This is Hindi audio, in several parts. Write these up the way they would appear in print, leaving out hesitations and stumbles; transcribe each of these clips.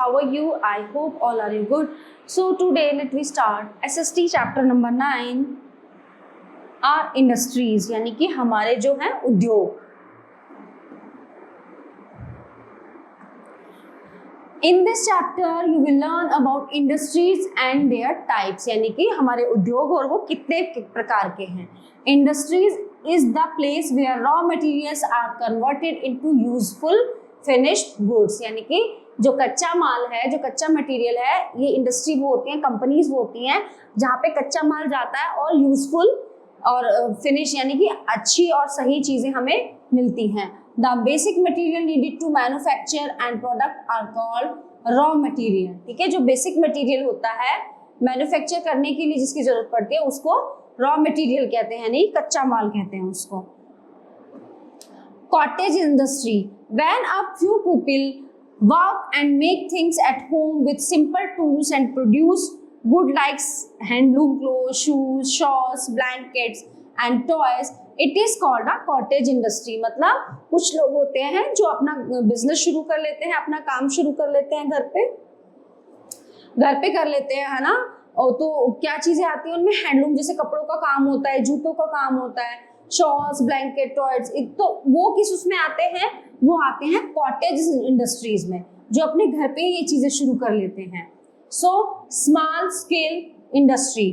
how are you? I hope all are you good. So today let me start SST chapter number 9 our industries यानी कि हमारे जो हैं उद्योग. In this chapter you will learn about industries and their types यानी कि हमारे उद्योग और वो कितने प्रकार के हैं. Industries is the place where raw materials are converted into useful finished goods यानी कि जो कच्चा माल है, जो कच्चा मटेरियल है, ये इंडस्ट्री वो होती हैं, कंपनीज वो होती हैं जहाँ पे कच्चा माल जाता है और यूजफुल और फिनिश यानी कि अच्छी और सही चीजें हमें मिलती हैं. The basic material needed to manufacture and product are called raw material. ठीक है, जो बेसिक मटेरियल होता है मैन्युफैक्चर करने के लिए जिसकी जरूरत पड़ती है उसको रॉ मटेरियल कहते हैं, नहीं कच्चा माल कहते हैं उसको. Cottage industry, when a few people work and make things at home with simple tools and produce good like handloom clothes, shoes, shawls, blankets and toys, it is called a cottage industry. मतलब कुछ लोग होते हैं जो अपना बिजनेस शुरू कर लेते हैं, अपना काम शुरू कर लेते हैं घर पे कर लेते हैं, है ना. और तो क्या चीजें आती हैं उनमें, हैंडलूम जैसे कपड़ों का काम होता है, जूतों का काम होता है, शॉल्स, ब्लैंकेट, टॉयज, तो वो किस उसमें आते हैं, वो आते हैं कॉटेज इंडस्ट्रीज में, जो अपने घर पे ये चीजें शुरू कर लेते हैं. सो स्मॉल स्केल इंडस्ट्री,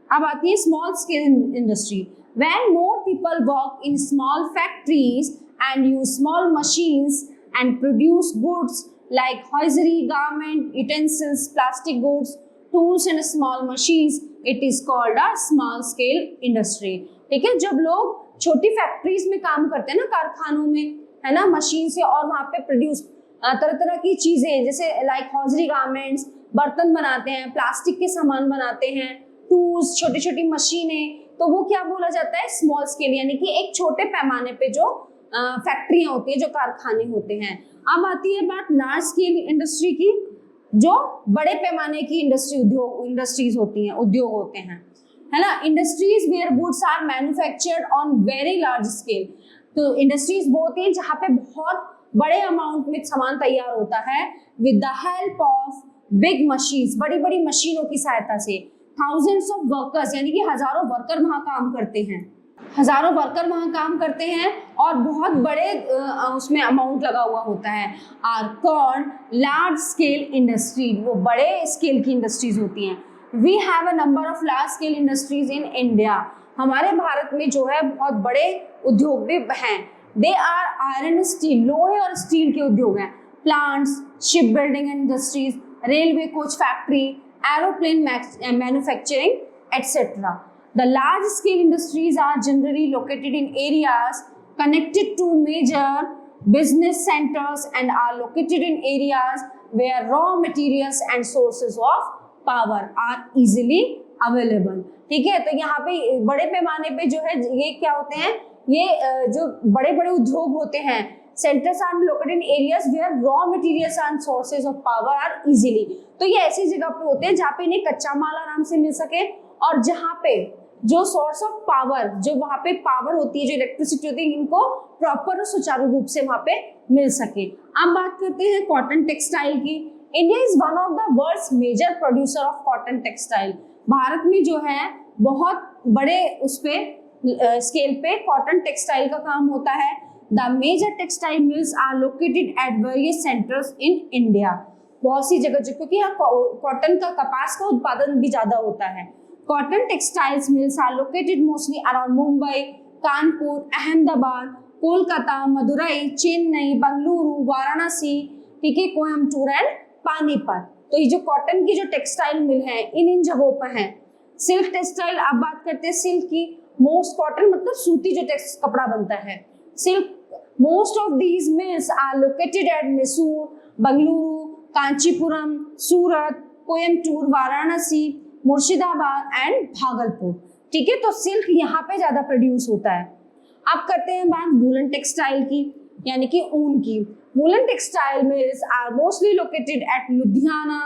अब आती है small scale industry. When more people work in small factories and use small machines and produce goods like hosiery, garment, utensils, plastic goods, tools and small machines, it is called a small scale industry. ठीक है, जब लोग छोटी फैक्ट्रीज में काम करते हैं ना, कारखानों में, है ना, मशीन से, और वहाँ पे प्रोड्यूस तरह तरह की चीजें जैसे लाइक हॉजरी, गारमेंट्स, बर्तन बनाते हैं, प्लास्टिक के सामान बनाते हैं, टूल्स, छोटी छोटी मशीनें, तो वो क्या बोला जाता है, स्मॉल स्केल, यानी कि एक छोटे पैमाने पे जो फैक्ट्रियां होती है, जो कारखाने होते हैं. अब आती है बात लार्ज स्केल इंडस्ट्री की, जो बड़े पैमाने की इंडस्ट्रीज होती हैं, उद्योग होते हैं, है ना. Industries where goods are manufactured on very large scale, तो इंडस्ट्रीज वो होती हैं जहाँ पे बहुत बड़े अमाउंट में सामान तैयार होता है with the help of big machines, बड़ी बड़ी मशीनों की सहायता से. थाउजेंड्स ऑफ वर्कर्स यानी कि हजारों वर्कर वहाँ काम करते हैं, और बहुत बड़े उसमें अमाउंट लगा हुआ होता है. Are called large scale industry, वो बड़े स्केल की इंडस्ट्रीज होती हैं. We have a number of large scale industries in India, हमारे भारत में जो है बहुत बड़े उद्योग भी हैं. दे आर आयरन स्टील, लोहे और स्टील के उद्योग हैं. Plants, ship building industries, railway coach factory, aeroplane manufacturing etcetera. The large scale industries are generally located in areas connected to major business centers and are located in areas where raw materials and sources of power are easily available. ठीक है, तो यहाँ पे बड़े पैमाने पे जो है ये क्या होते हैं, ये जो बड़े बड़े उद्योग होते हैं, centers are located in areas where raw materials and sources of power are easily. तो ये ऐसी जगह पे होते हैं जहाँ पे इन्हें कच्चा माल आराम से मिल सके, और जहाँ पे जो सोर्स ऑफ पावर, जो वहाँ पे पावर होती है, जो इलेक्ट्रिसिटी होती है, इनको प्रॉपर और सुचारू रूप से वहाँ पे मिल सके. अब बात करते हैं कॉटन टेक्सटाइल की. India is one of the world's major producer of cotton textile. भारत में जो है बहुत बड़े उस पे स्केल पे कॉटन टेक्सटाइल का काम होता है. The major textile mills are located at various centres in India. बहुत सी जगह, क्योंकि यहाँ कॉटन का, कपास का उत्पादन भी ज्यादा होता है. Cotton textiles mills are located mostly around Mumbai, Kanpur, Ahmedabad, Kolkata, Madurai, Chennai, Bengaluru, Varanasi, ठीक है, कोयम्बटूर एंड पानीपत. तो ये जो कॉटन की जो टेक्सटाइल मिल है इन जगहों पर हैं. सिल्क टेक्सटाइल, अब बात करते हैं सिल्क की. मोस्ट कॉटन मतलब सूती जो कपड़ा बनता है, silk. Most of these mills are located at Mysore, Bengaluru, Kanchipuram, Surat, Coimbatore, Varanasi, Murshidabad and Bhagalpur. ठीक है, तो सिल्क यहाँ पे ज्यादा प्रोड्यूस होता है. अब करते हैं बात वूलन टेक्सटाइल की, यानी कि ऊन की. Woollen textile mills are mostly located at Ludhiana,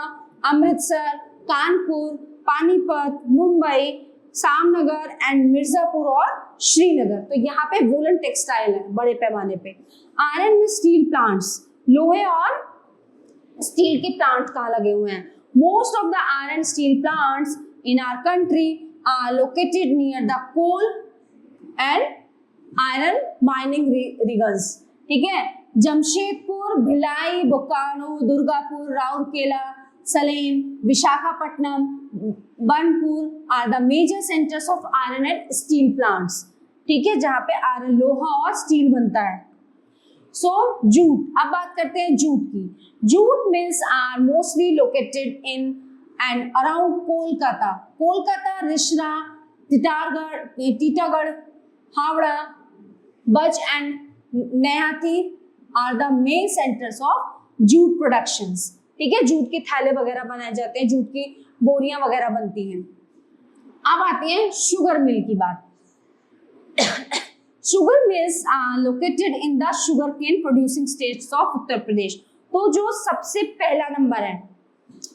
Amritsar, Kanpur, Panipat, Mumbai, Jamnagar and Mirzapur और श्रीनगर. तो यहाँ पे वूलन टेक्सटाइल है बड़े पैमाने पे. आयरन में स्टील प्लांट्स, लोहे और स्टील के प्लांट कहाँ लगे हुए हैं? Most of the iron steel plants in our country are located near the coal and iron mining regions. ठीक है, Jamshedpur, Bhilai, Bokaro, Durgapur, Rourkela, Salem, Visakhapatnam, Burnpur are the major centres of iron and steel plants. ठीक है, जहां पे आयरन, लोहा और स्टील बनता है। सो जूट, अब बात करते हैं जूट की। Jute mills are mostly located in and around Kolkata. Kolkata, Rishra, Titagarh, Howrah, Budge and Naihati are the main centres of jute productions. ठीक है, जूट के थैले वगैरह बनाए जाते हैं, जूट की बोरियां वगैरह बनती हैं। अब आती है शुगर मिल की बात। Sugar mills are located in the sugar cane producing states of Uttar Pradesh. तो जो सबसे पहला नंबर है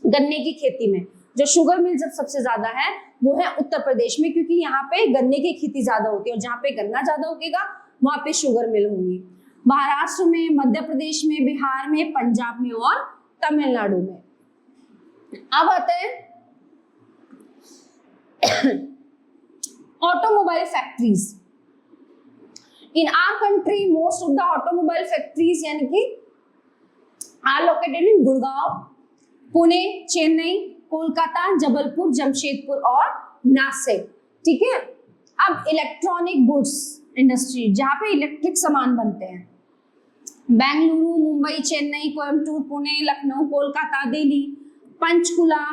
गन्ने की खेती में, जो शुगर मिल जब सबसे ज्यादा है वो है उत्तर प्रदेश में, क्योंकि यहाँ पे गन्ने की खेती ज्यादा होती है और जहाँ पे गन्ना ज्यादा उगेगा वहां पे शुगर मिल होंगी। महाराष्ट्र में, मध्य प्रदेश में, बिहार में, पंजाब में और तमिलनाडु में। अब आते हैं automobile factories. In our country most of the automobile factories यानी कि are located in Gurgaon, Pune, Chennai, Kolkata, Jabalpur, Jamshedpur और नासिक। ठीक है, अब इलेक्ट्रॉनिक गुड्स इंडस्ट्री, जहां पे इलेक्ट्रिक सामान बनते हैं, Bengaluru, Mumbai, Chennai, Coimbatore, Pune, Lucknow, Kolkata, Delhi, Panchkula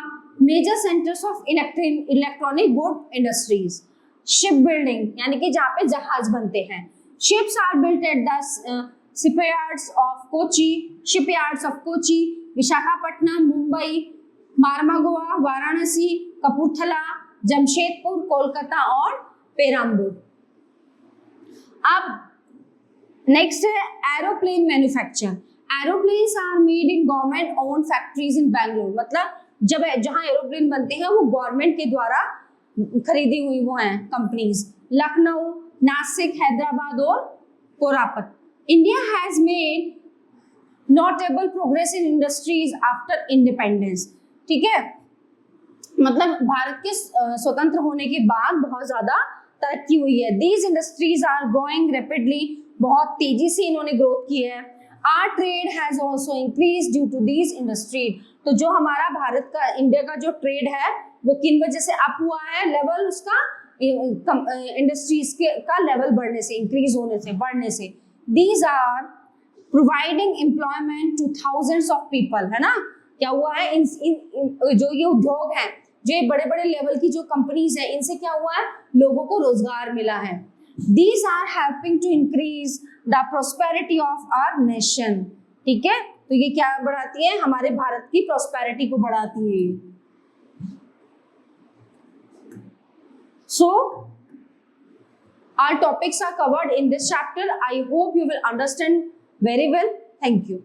major centres of electronic good industries. Ship building यानी कि जहाँ पे जहाज बनते हैं। Ships are built at the shipyards of Kochi, Visakhapatnam, Mumbai, Marmagao, Varanasi, Kapurthala, Jamshedpur, Kolkata और पेराम्बूर। अब नेक्स्ट है aeroplane manufacture. Aeroplanes are made in government own factories in Bangalore. मतलब जब जहां एरोप्लेन बनते हैं वो गवर्नमेंट के द्वारा खरीदी हुई वो हैं कंपनीज। लखनऊ, नासिक, हैदराबाद और Koraput. India has made notable progress in industries after independence. ठीक है, मतलब भारत के स्वतंत्र होने के बाद बहुत ज्यादा तरक्की हुई है। These industries are growing rapidly, बहुत तेजी से इन्होंने ग्रोथ की है। Our trade has also increase due to these industry. तो जो हमारा भारत का, इंडिया का जो ट्रेड है वो किन वजह से अप हुआ है, लेवल उसका इंडस्ट्रीज का लेवल बढ़ने से, इंक्रीज होने से, बढ़ने से। These are providing employment to thousands of people, है ना। क्या हुआ है, जो ये उद्योग है, जो ये बड़े बड़े लेवल की जो कंपनीज है, इनसे क्या हुआ है, लोगों को रोजगार मिला है। These are helping to increase the prosperity of our nation। ठीक है, तो ये क्या बढ़ाती है, हमारे भारत की प्रॉस्पेरिटी को बढ़ाती है। So our topics are covered in this chapter. I hope you will understand very well. Thank you.